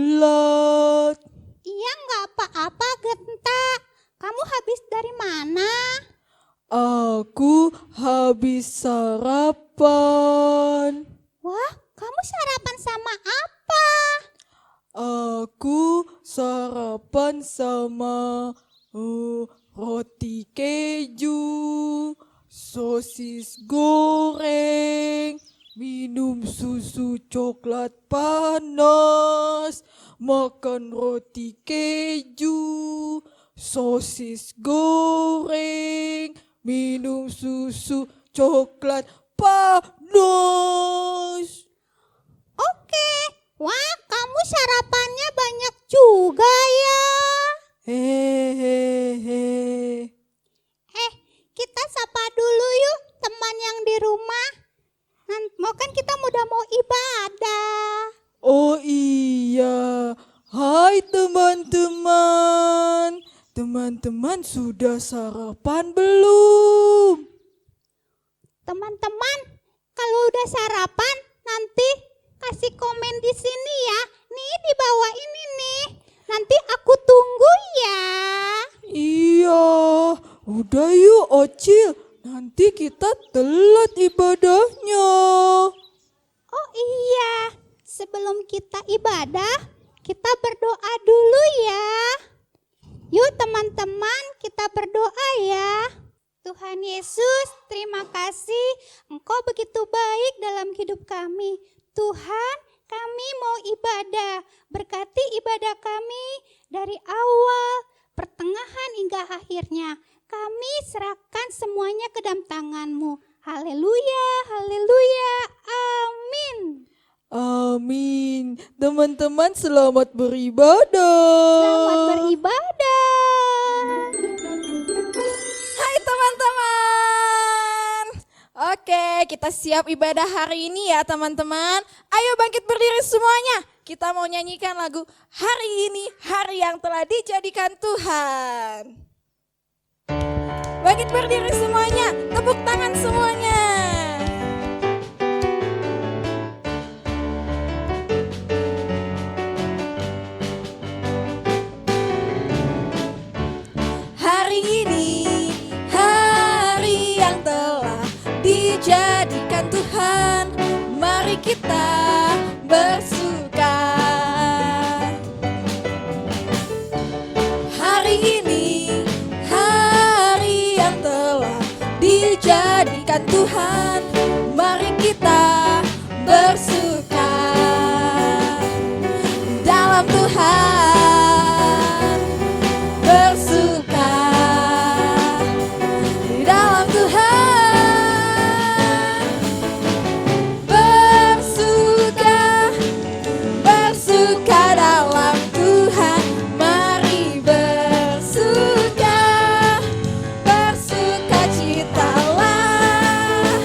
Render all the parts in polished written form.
telat. Iya nggak apa-apa Genta. Kamu habis dari mana? Aku habis sarapan. Wah, kamu sarapan sama apa? Aku sarapan sama roti keju, sosis goreng, minum susu coklat panas, makan roti keju, sosis goreng, minum susu coklat panas. Oke. Wah, kamu sarapannya banyak juga ya. Hehehe. Kita sapa dulu yuk teman yang di rumah. Mau kan kita udah mau ibadah. Oh iya, hai teman-teman. Teman-teman sudah sarapan belum? Teman-teman, kalau udah sarapan nanti kasih komen di sini ya. Nih di bawah ini nih. Nanti aku tunggu ya. Iya, udah yuk Ocil. Nanti kita telat ibadahnya. Oh iya, sebelum kita ibadah, kita berdoa dulu ya. Yuk teman-teman, kita berdoa ya. Tuhan Yesus, terima kasih Engkau begitu baik dalam hidup kami. Tuhan, kami mau ibadah. Berkati ibadah kami dari awal, pertengahan hingga akhirnya. Kami serahkan semuanya ke dalam tangan-Mu. Haleluya, haleluya, amin. Amin. Teman-teman selamat beribadah. Selamat beribadah. Hai teman-teman. Oke, kita siap ibadah hari ini ya teman-teman. Ayo bangkit berdiri semuanya. Kita mau nyanyikan lagu Hari Ini Hari Yang Telah Dijadikan Tuhan. Bangkit berdiri semuanya, tepuk tangan semuanya. Hari ini hari yang telah dijadikan Tuhan. Mari kita bersuka. Hari ini hari yang telah dijadikan Tuhan. Mari kita bersuka dalam Tuhan. Bersuka di dalam Tuhan. Bersuka, bersuka dalam Tuhan. Mari bersuka, bersuka citalah.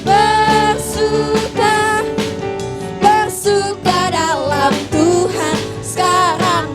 Bersuka, bersuka dalam Tuhan. Sekarang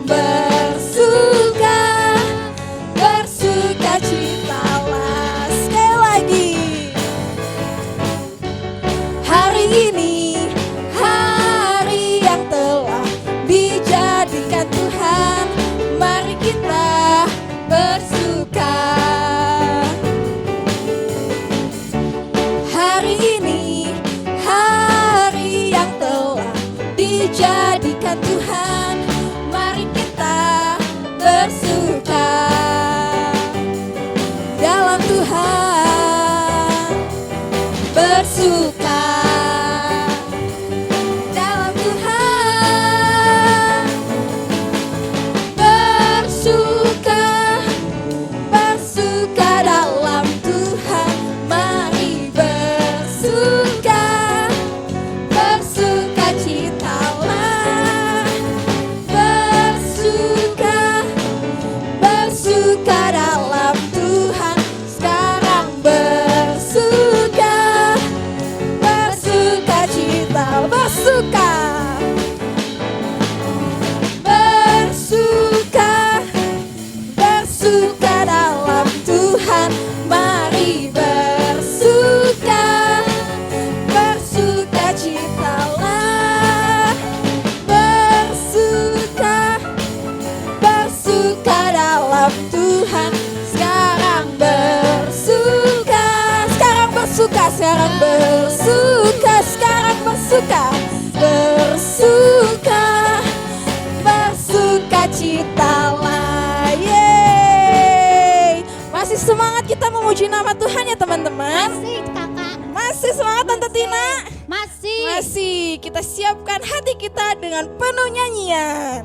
bersuka citalah. Yeay. Masih semangat kita memuji nama Tuhan ya teman-teman? Masih kakak. Masih semangat Tante Tina? Masih. Masih, kita siapkan hati kita dengan penuh nyanyian.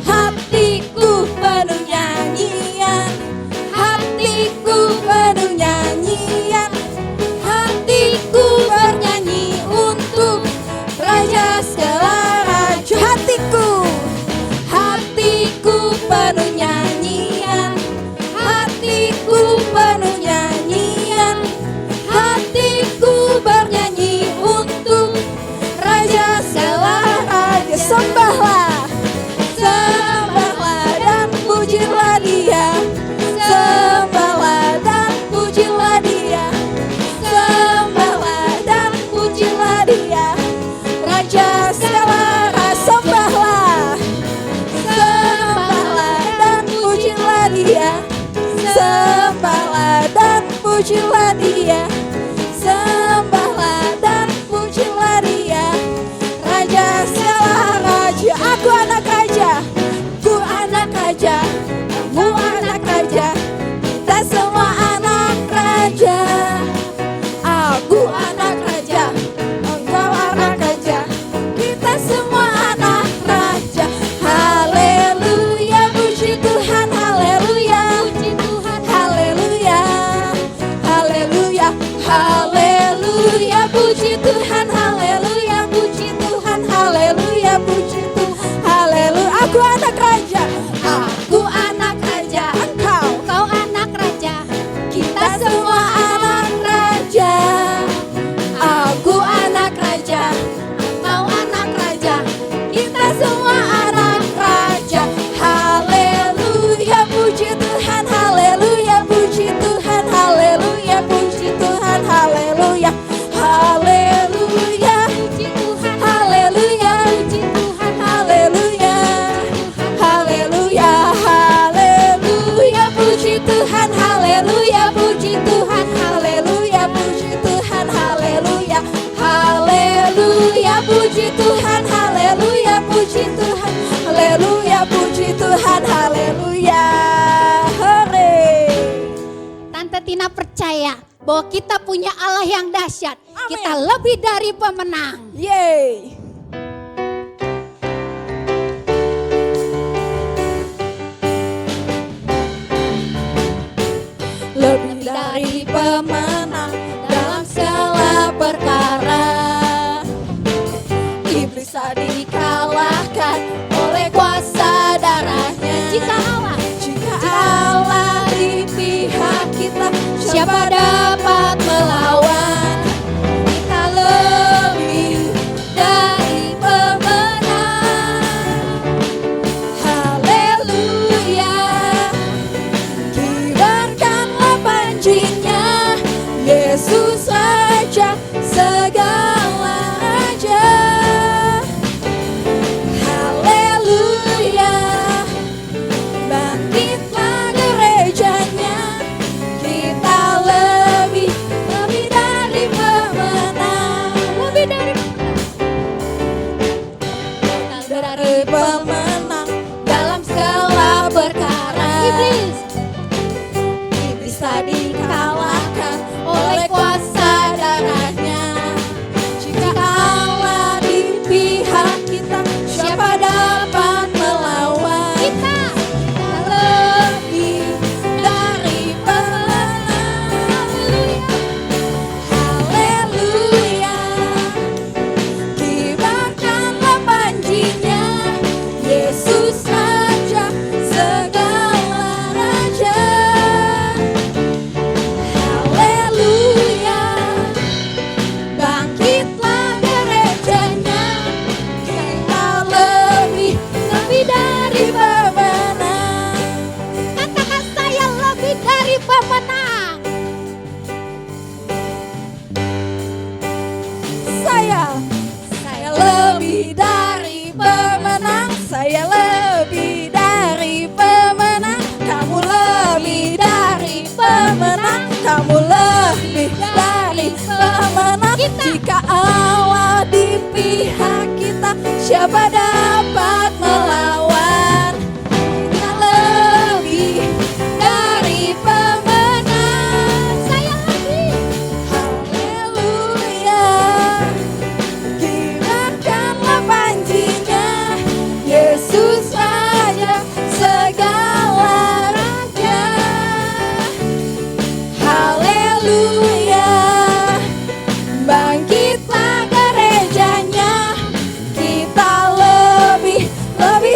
Hatiku penuh nyanyian, hatiku penuh nyanyian, hatiku bernyanyi untuk Raja segala raja. Hatiku penuh nyanyian, hatiku penuh nyanyian, hatiku bernyanyi untuk Raja segala raja. Sembahlah, sembahlah dan pujilah Dia, sembahlah dan pujilah Dia, sembahlah dan pujilah Dia, Raja segala raja. Sembahlah, sembahlah dan pujilah Dia, sembahlah dan pujilah Dia, sembahlah dan pujilah Dia, Raja segala raja. Aku anak raja, ku anak raja, kamu anak raja, kita semua anak raja. Aku anak raja, engkau anak raja, kita semua anak raja. Haleluya, puji Tuhan, haleluya, puji Tuhan, haleluya, haleluya, haleluya, puji Tuhan, haleluya, puji Tuhan, haleluya, puji Tuhan, haleluya. Aku anak raja, aku anak raja, Kau anak raja. kita semua anak raja. Aku anak raja, kau anak raja, kita semua anak raja. Haleluya, puji Tuhan, haleluya, puji Tuhan, haleluya, puji Tuhan, haleluya, haleluya, Puji Tuhan. haleluya, Puji Tuhan. haleluya, haleluya, haleluya, puji Tuhan, haleluya, puji Tuhan, haleluya, puji Tuhan, haleluya, haleluya, puji Tuhan, haleluya, puji Tuhan, haleluya, puji Tuhan, haleluya. Hore. Tante Tina percaya bahwa kita punya Allah yang dahsyat. Amin. Kita lebih dari pemenang. Yeay. Lebih dari pemenang dalam segala perkara. Iblis tak dikalahkan oleh kuasa darahnya. Jika Allah di pihak kita, siapa dapat melawan? Kita lebih dari pemenang. Haleluya, kibarkanlah panjinya, Yesus Raja segala raja. Haleluya, bangkitlah gerejanya, kita lebih dari pemenang. Lebih dari pemenang dalam segala perkara. Iblis tak dikalahkan oleh kuasa darahnya. Jika Allah di pihak kita, siapa dapat melawan? Kita lebih dari pemenang. Haleluya, kibarkanlah panjinya, Yesus Raja segala raja. Haleluya, bangkitlah gerejanya, kita lebih dari pemenang. Katakan saya lebih dari pemenang. Saya lebih dari pemenang, saya lebih dari pemenang, kamu lebih dari kita. Jika Allah di pihak kita, siapa dapat melawan? Kita lebih dari pemenang. Saya lagi. Haleluya. Kibarkanlah panjinya, Yesus Raja segala raja. Haleluya. Bangkitlah gerejanya, kita lebih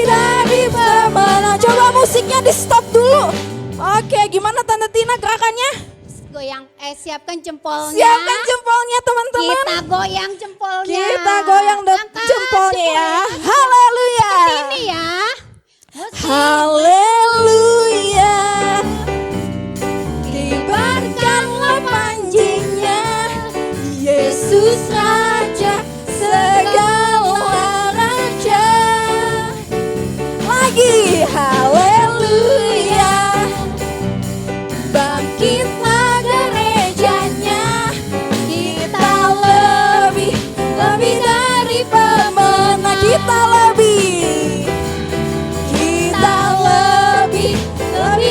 dari pemenang. Coba musiknya di stop dulu. Oke, gimana Tante Tina gerakannya? Siapkan jempolnya. Siapkan jempolnya teman-teman. Kita goyang jempolnya. Kita goyang Angkat jempolnya ya. Haleluya. Ini ya. Haleluya. Kibarkanlah panjinya, Yesus Raja segala raja. Lagi haleluya. Bangkitlah gerejanya, kita lebih dari pemenang. Kita lebih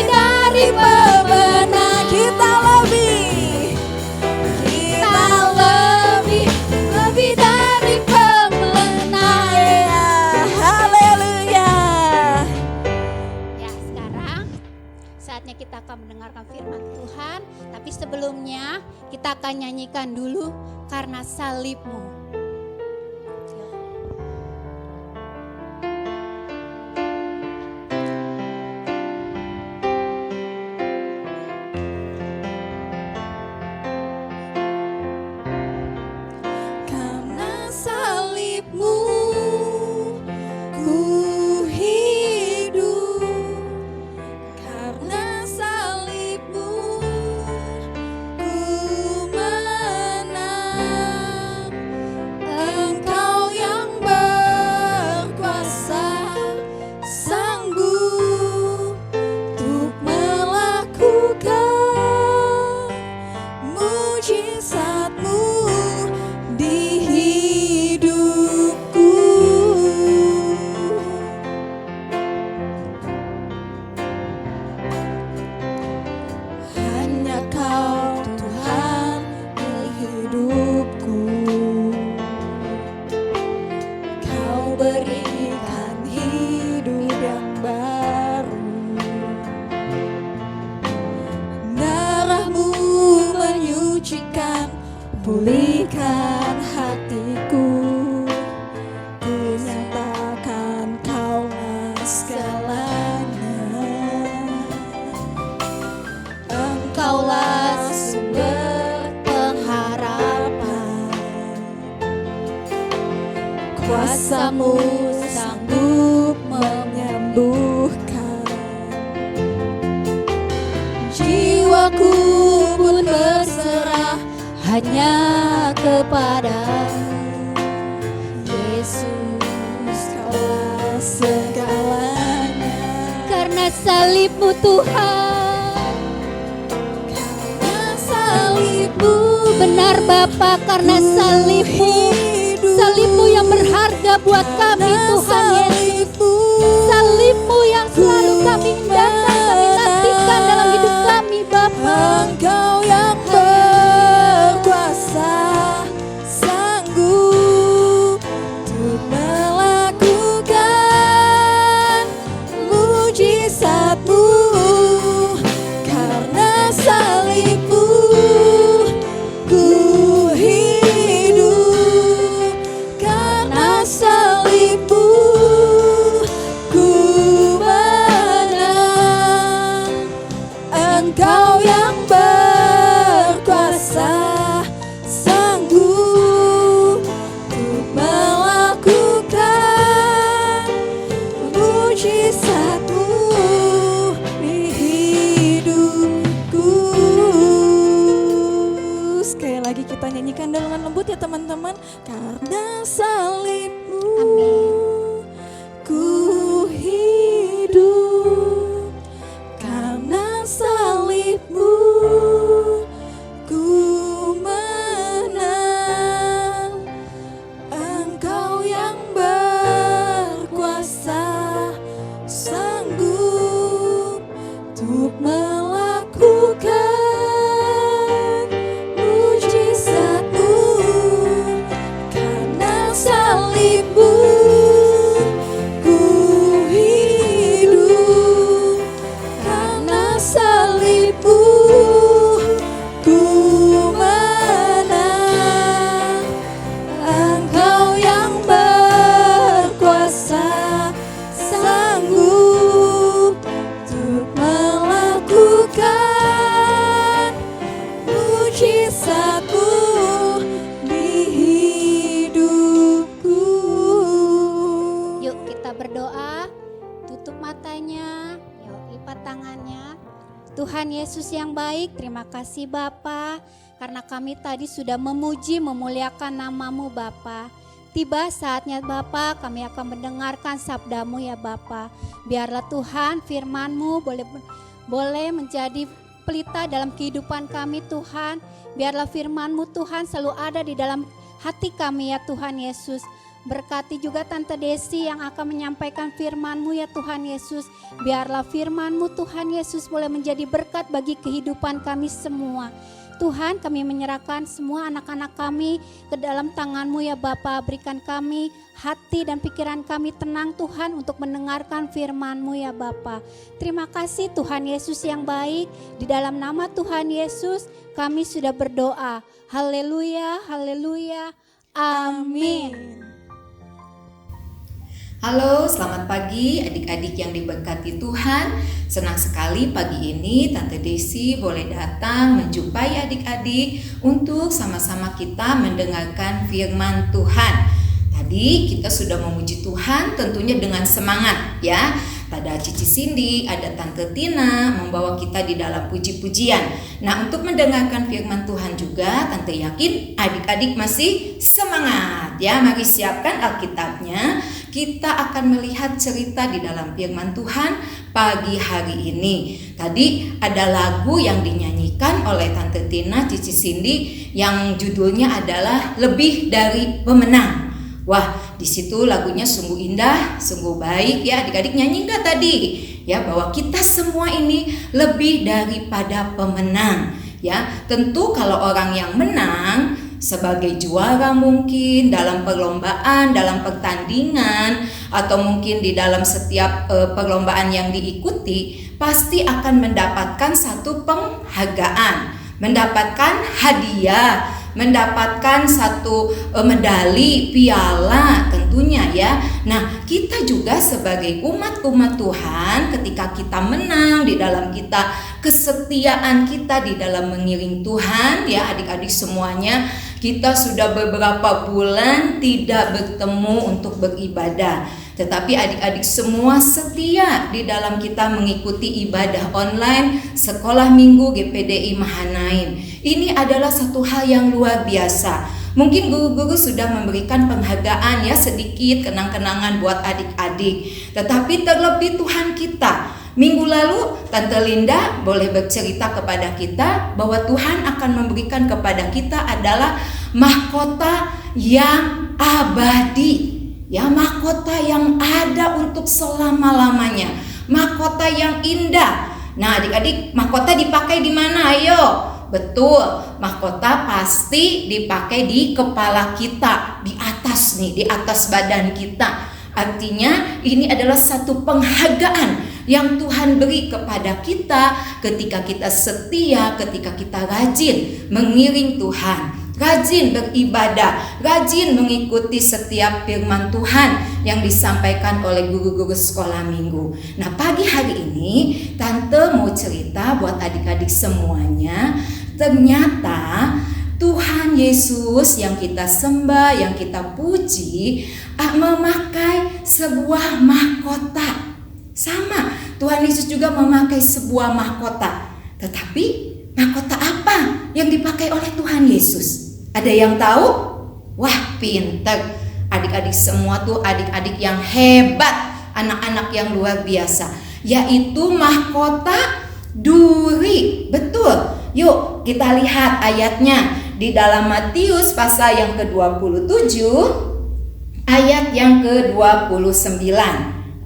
dari pemenang. Kita lebih dari pemenang. Ya, haleluya. Ya, sekarang saatnya kita akan mendengarkan firman Tuhan. Tapi sebelumnya kita akan nyanyikan dulu Karena Salibmu. Karena salibmu ku hidup, karena salibmu ku menang. Engkau yang berkuasa, sanggup untuk melakukan mujizatmu di hidupku. Hanya Kau Tuhan di hidupku. Kau berikan hidup yang baru. Darah-Mu menyucikan, pulihkan hatiku. Ku nyatakan Kaulah segalanya. Engkaulah sumber pengharapan. Kuasa-Mu sanggup menyembuhkan. Jiwaku pun berserah hanya kepada-Mu. Yesus, Kaulah segalanya. Karena salibmu Tuhan. Karena salibmu, Benar Bapa, karena salibmu. Salibmu yang berharga buat kami Tuhan Yesus. Salibmu yang selalu kami indahkan, kami nantikan dalam hidup kami Bapa. Engkau yang berkuasa, sanggup untuk melakukan mujizat-Mu. Karena salibmu ku hidup, karena salibmu ku menang. Engkau yang berkuasa, sanggup untuk melakukan mujizat-Mu di hidupku. Sekali lagi kita nyanyikan dengan lembut ya teman-teman. Karena salibmu ku hidup, karena salibmu ku menang. Tuhan Yesus yang baik, terima kasih Bapa, karena kami tadi sudah memuji, memuliakan nama-Mu Bapa. Tiba saatnya Bapa, kami akan mendengarkan sabda-Mu ya Bapa. Biarlah Tuhan firman-Mu boleh menjadi pelita dalam kehidupan kami Tuhan. Biarlah firman-Mu Tuhan selalu ada di dalam hati kami ya Tuhan Yesus. Berkati juga Tante Desi yang akan menyampaikan firman-Mu ya Tuhan Yesus. Biarlah firman-Mu Tuhan Yesus boleh menjadi berkat bagi kehidupan kami semua. Tuhan, kami menyerahkan semua anak-anak kami ke dalam tangan-Mu ya Bapa. Berikan kami hati dan pikiran kami tenang Tuhan untuk mendengarkan firman-Mu ya Bapa. Terima kasih Tuhan Yesus yang baik. Di dalam nama Tuhan Yesus kami sudah berdoa. Haleluya, haleluya, amin. Halo, selamat pagi adik-adik yang diberkati Tuhan. Senang sekali pagi ini Tante Desi boleh datang menjumpai adik-adik untuk sama-sama kita mendengarkan firman Tuhan. Tadi kita sudah memuji Tuhan tentunya dengan semangat ya. Ada Cici Cindy, ada Tante Tina membawa kita di dalam puji-pujian. Nah, untuk mendengarkan firman Tuhan juga Tante yakin adik-adik masih semangat ya. Mari siapkan Alkitabnya. Kita akan melihat cerita di dalam firman Tuhan pagi hari ini. Tadi ada lagu yang dinyanyikan oleh Tante Tina, Cici Cindy yang judulnya adalah Lebih Dari Pemenang. Wah, di situ lagunya sungguh indah, sungguh baik ya. Adik-adik nyanyi enggak tadi? Ya, bahwa kita semua ini lebih daripada pemenang. Ya, tentu kalau orang yang menang sebagai juara mungkin dalam perlombaan, dalam pertandingan, atau mungkin di dalam setiap perlombaan yang diikuti, pasti akan mendapatkan satu penghargaan, mendapatkan hadiah, mendapatkan satu medali, piala tentunya ya. Nah, kita juga sebagai umat-umat Tuhan ketika kita menang di dalam kita, kesetiaan kita di dalam mengiring Tuhan ya adik-adik semuanya, kita sudah beberapa bulan tidak bertemu untuk beribadah. Tetapi adik-adik semua setia di dalam kita mengikuti ibadah online Sekolah Minggu GPDI Mahanaim. Ini adalah satu hal yang luar biasa. Mungkin guru-guru sudah memberikan penghargaan ya sedikit kenang-kenangan buat adik-adik. Tetapi terlebih Tuhan kita. Minggu lalu Tante Linda boleh bercerita kepada kita bahwa Tuhan akan memberikan kepada kita adalah mahkota yang abadi. Ya, mahkota yang ada untuk selama-lamanya, mahkota yang indah. Nah, adik-adik, mahkota dipakai di mana? Ayo, betul, mahkota pasti dipakai di kepala kita, di atas nih, di atas badan kita. Artinya ini adalah satu penghargaan yang Tuhan beri kepada kita ketika kita setia, ketika kita rajin mengiring Tuhan, rajin beribadah, rajin mengikuti setiap firman Tuhan yang disampaikan oleh guru-guru sekolah minggu. Nah, pagi hari ini Tante mau cerita buat adik-adik semuanya. Ternyata Tuhan Yesus yang kita sembah, yang kita puji, memakai sebuah mahkota. Sama, Tuhan Yesus juga memakai sebuah mahkota. Tetapi mahkota apa yang dipakai oleh Tuhan Yesus? Ada yang tahu? Wah, pinter. Adik-adik semua tuh adik-adik yang hebat, anak-anak yang luar biasa. Yaitu mahkota duri. Betul. Yuk kita lihat ayatnya di dalam Matius pasal yang ke-27 ayat yang ke-29.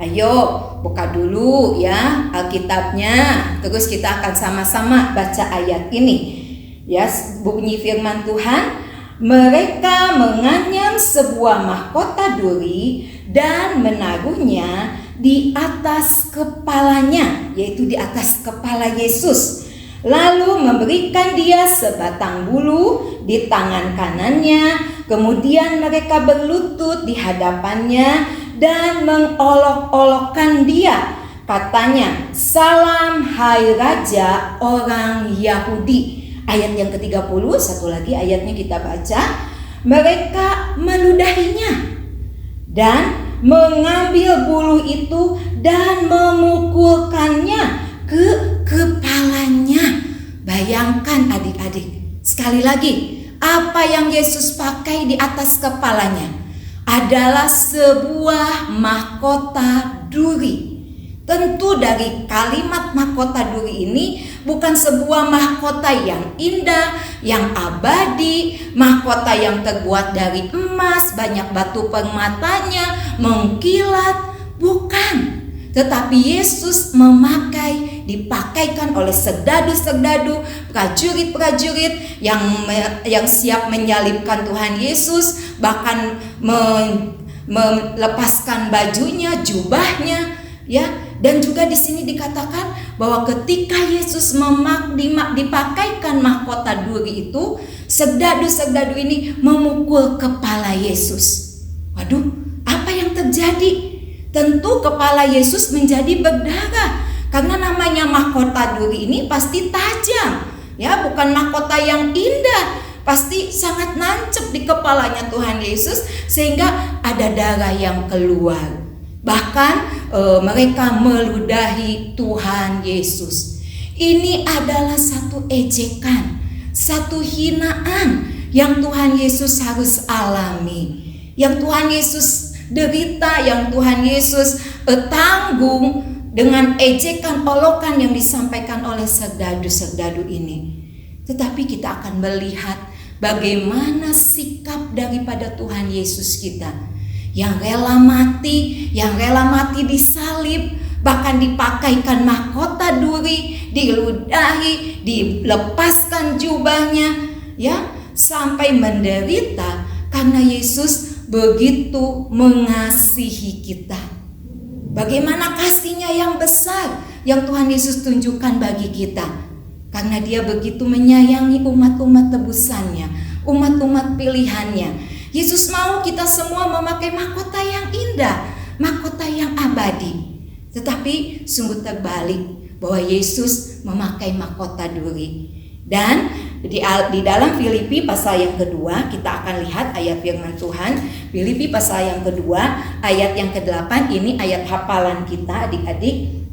Ayo buka dulu ya Alkitabnya, terus kita akan sama-sama baca ayat ini. Ya, bunyi firman Tuhan, mereka menganyam sebuah mahkota duri dan menaruhnya di atas kepalanya, yaitu di atas kepala Yesus. Lalu memberikan dia sebatang bulu di tangan kanannya. Kemudian mereka berlutut di hadapannya dan mengolok-olokkan dia. Katanya, salam hai Raja orang Yahudi. Ayat yang ke-30, satu lagi ayatnya kita baca. Mereka meludahinya dan mengambil bulu itu dan memukulkannya ke kepalanya. Bayangkan adik-adik, sekali lagi, apa yang Yesus pakai di atas kepalanya adalah sebuah mahkota duri. Tentu dari kalimat mahkota duri ini bukan sebuah mahkota yang indah, yang abadi, mahkota yang terbuat dari emas, banyak batu permatanya, mengkilat, bukan. Tetapi Yesus dipakaikan oleh serdadu-serdadu, prajurit-prajurit yang siap menyalibkan Tuhan Yesus, bahkan melepaskan bajunya, jubahnya, ya. Dan juga di sini dikatakan bahwa ketika Yesus dipakaikan mahkota duri itu, serdadu-serdadu ini memukul kepala Yesus. Waduh, apa yang terjadi? Tentu kepala Yesus menjadi berdarah, karena namanya mahkota duri ini pasti tajam, ya, bukan mahkota yang indah, pasti sangat nancep di kepalanya Tuhan Yesus sehingga ada darah yang keluar. Bahkan mereka meludahi Tuhan Yesus. Ini adalah satu ejekan, satu hinaan yang Tuhan Yesus harus alami, yang Tuhan Yesus derita, yang Tuhan Yesus tanggung dengan ejekan olokan yang disampaikan oleh serdadu-serdadu ini. Tetapi kita akan melihat bagaimana sikap daripada Tuhan Yesus kita, yang rela mati disalib, bahkan dipakaikan mahkota duri, diludahi, dilepaskan jubahnya, ya, sampai menderita karena Yesus begitu mengasihi kita. Bagaimana kasihnya yang besar yang Tuhan Yesus tunjukkan bagi kita, karena Dia begitu menyayangi umat-umat tebusannya, umat-umat pilihannya. Yesus mau kita semua memakai mahkota yang indah, mahkota yang abadi. Tetapi sungguh terbalik, bahwa Yesus memakai mahkota duri. Dan di dalam Filipi pasal yang kedua, kita akan lihat ayat firman Tuhan. Filipi pasal yang kedua ayat yang ke-8, ini ayat hafalan kita adik-adik.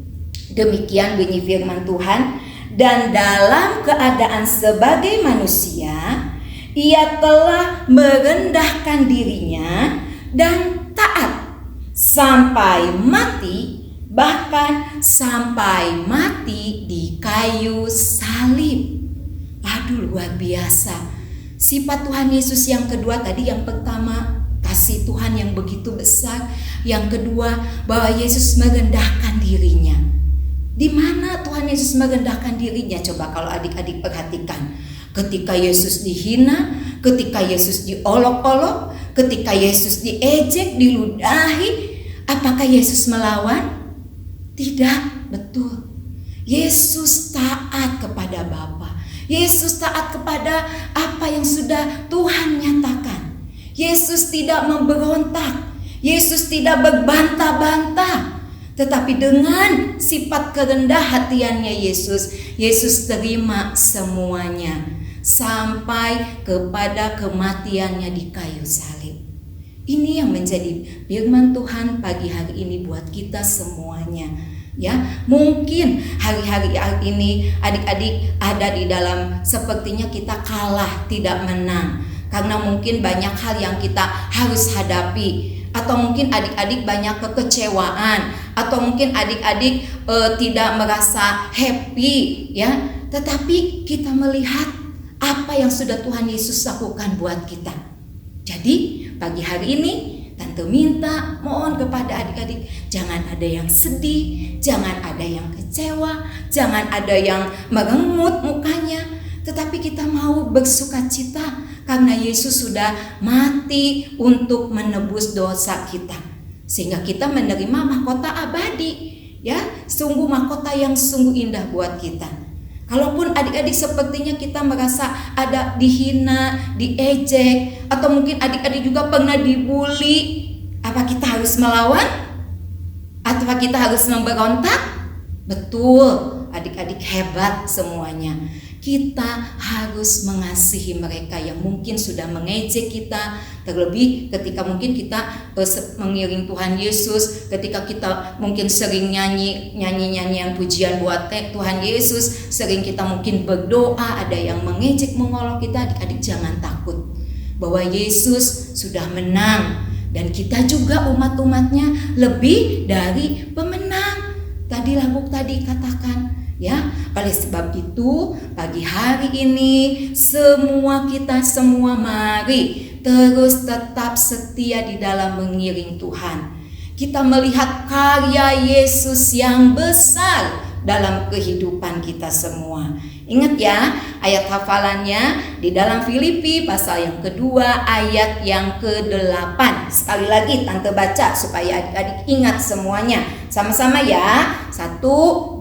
Demikian bunyi firman Tuhan. Dan dalam keadaan sebagai manusia, Ia telah merendahkan dirinya dan taat sampai mati, bahkan sampai mati di kayu salib. Aduh, luar biasa. Sifat Tuhan Yesus yang kedua tadi, yang pertama kasih Tuhan yang begitu besar, yang kedua bahwa Yesus merendahkan dirinya. Di mana Tuhan Yesus merendahkan dirinya? Coba kalau adik-adik perhatikan. Ketika Yesus dihina, ketika Yesus diolok-olok, ketika Yesus diejek, diludahi, apakah Yesus melawan? Tidak, betul. Yesus taat kepada Bapa. Yesus taat kepada apa yang sudah Tuhan nyatakan. Yesus tidak memberontak. Yesus tidak berbantah-bantah. Tetapi dengan sifat kerendah hatiannya Yesus terima semuanya. Sampai kepada kematiannya di kayu salib. Ini yang menjadi firman Tuhan pagi hari ini buat kita semuanya. Ya, mungkin hari-hari ini adik-adik ada di dalam sepertinya kita kalah, tidak menang, karena mungkin banyak hal yang kita harus hadapi, atau mungkin adik-adik banyak kekecewaan, atau mungkin adik-adik tidak merasa happy, ya. Tetapi kita melihat apa yang sudah Tuhan Yesus lakukan buat kita. Jadi pagi hari ini Tante minta, mohon kepada adik-adik, jangan ada yang sedih, jangan ada yang kecewa, jangan ada yang merengut mukanya, tetapi kita mau bersukacita karena Yesus sudah mati untuk menebus dosa kita, sehingga kita menerima mahkota abadi, ya, sungguh mahkota yang sungguh indah buat kita. Kalaupun adik-adik sepertinya kita merasa ada dihina, diejek, atau mungkin adik-adik juga pernah dibully, apa kita harus melawan? Atau kita harus memberontak? Betul, adik-adik hebat semuanya. kita harus mengasihi mereka yang mungkin sudah mengejek kita, terlebih ketika mungkin kita mengiring Tuhan Yesus, ketika kita mungkin sering nyanyian pujian buat Tuhan Yesus, sering kita mungkin berdoa, ada yang mengejek mengolok kita. Adik-adik jangan takut bahwa Yesus sudah menang dan kita juga umat-umatnya lebih dari pemenang. Tadi Labuk tadi katakan, ya, oleh sebab itu pagi hari ini kita semua mari terus tetap setia di dalam mengiring Tuhan. Kita melihat karya Yesus yang besar dalam kehidupan kita semua. Ingat ya, ayat hafalannya di dalam Filipi pasal yang kedua ayat yang ke-8. Sekali lagi Tante baca supaya adik-adik ingat semuanya. Sama-sama ya. 1, 2,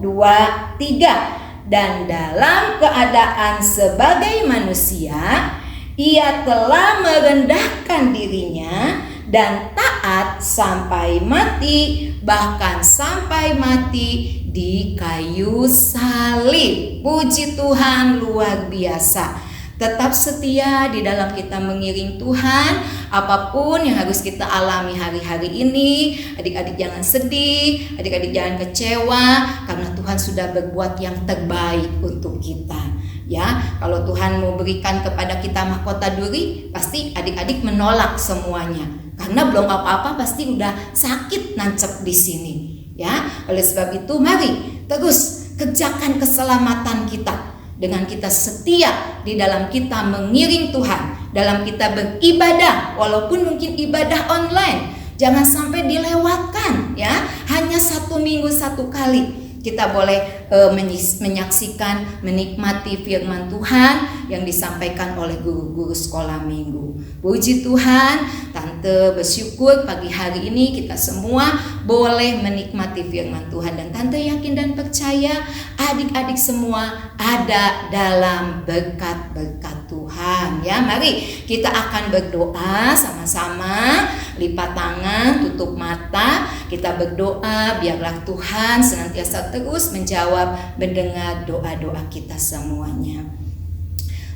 3. Dan dalam keadaan sebagai manusia, ia telah merendahkan dirinya dan taat sampai mati, bahkan sampai mati di kayu salib. Puji Tuhan, luar biasa. Tetap setia di dalam kita mengiring Tuhan. Apapun yang harus kita alami hari-hari ini, adik-adik jangan sedih, adik-adik jangan kecewa, karena Tuhan sudah berbuat yang terbaik untuk kita. Ya, kalau Tuhan mau berikan kepada kita mahkota duri, pasti adik-adik menolak semuanya. Karena belum apa-apa pasti udah sakit nancep di sini. Ya, oleh sebab itu mari terus kerjakan keselamatan kita dengan kita setia di dalam kita mengiring Tuhan, dalam kita beribadah, walaupun mungkin ibadah online, jangan sampai dilewatkan ya. Hanya 1 minggu 1 kali kita boleh menyaksikan, menikmati firman Tuhan yang disampaikan oleh guru-guru sekolah minggu. Puji Tuhan, Tante bersyukur pagi hari ini kita semua boleh menikmati firman Tuhan. Dan Tante yakin dan percaya adik-adik semua ada dalam berkat-berkat Tuhan. Ya, mari kita akan berdoa sama-sama. Lipat tangan, tutup mata. Kita berdoa biarlah Tuhan senantiasa terus menjawab, mendengar doa-doa kita semuanya.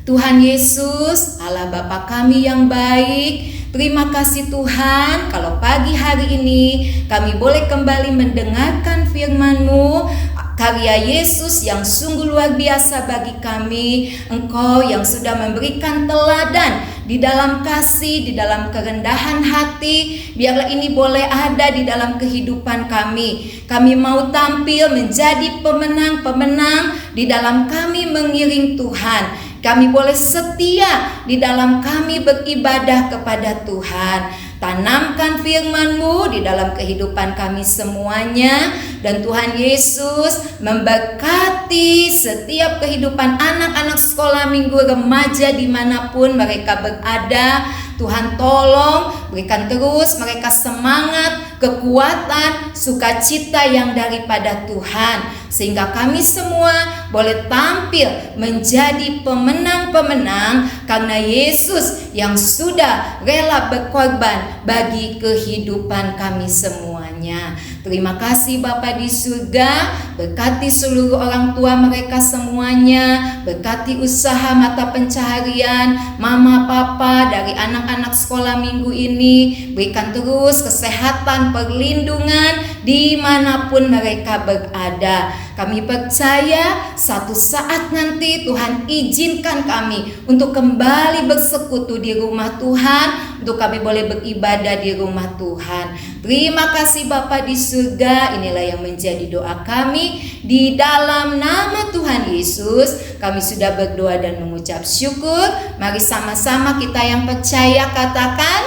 Tuhan Yesus, Allah Bapa kami yang baik, terima kasih Tuhan kalau pagi hari ini kami boleh kembali mendengarkan firman-Mu, karya Yesus yang sungguh luar biasa bagi kami. Engkau yang sudah memberikan teladan di dalam kasih, di dalam kerendahan hati. Biarlah ini boleh ada di dalam kehidupan kami. Kami mau tampil menjadi pemenang-pemenang di dalam kami mengiring Tuhan. Kami boleh setia di dalam kami beribadah kepada Tuhan. Tanamkan firman-Mu di dalam kehidupan kami semuanya. Dan Tuhan Yesus memberkati setiap kehidupan anak-anak sekolah minggu, remaja dimanapun mereka berada. Tuhan tolong berikan terus mereka semangat, kekuatan, sukacita yang daripada Tuhan, sehingga kami semua boleh tampil menjadi pemenang-pemenang karena Yesus yang sudah rela berkorban bagi kehidupan kami semuanya. Terima kasih Bapa di surga, berkati seluruh orang tua mereka semuanya, berkati usaha mata pencaharian mama papa dari anak-anak sekolah minggu ini, berikan terus kesehatan, perlindungan dimanapun mereka berada. Kami percaya satu saat nanti Tuhan izinkan kami untuk kembali bersekutu di rumah Tuhan, untuk kami boleh beribadah di rumah Tuhan. Terima kasih Bapa di surga, inilah yang menjadi doa kami. Di dalam nama Tuhan Yesus kami sudah berdoa dan mengucap syukur. Mari sama-sama kita yang percaya katakan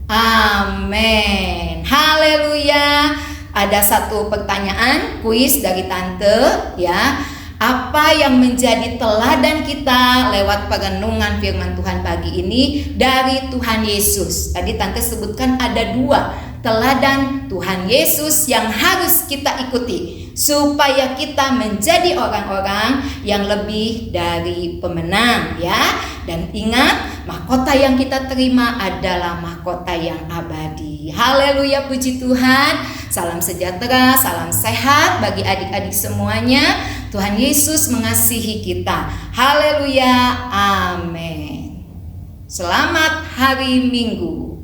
amin. Haleluya. Ada satu pertanyaan kuis dari Tante ya. Apa yang menjadi teladan kita lewat perenungan firman Tuhan pagi ini dari Tuhan Yesus? Tadi Tante sebutkan ada 2 teladan Tuhan Yesus yang harus kita ikuti supaya kita menjadi orang-orang yang lebih dari pemenang ya. Dan ingat, mahkota yang kita terima adalah mahkota yang abadi. Haleluya, puji Tuhan. Salam sejahtera, salam sehat bagi adik-adik semuanya. Tuhan Yesus mengasihi kita. Haleluya, amin. Selamat hari Minggu.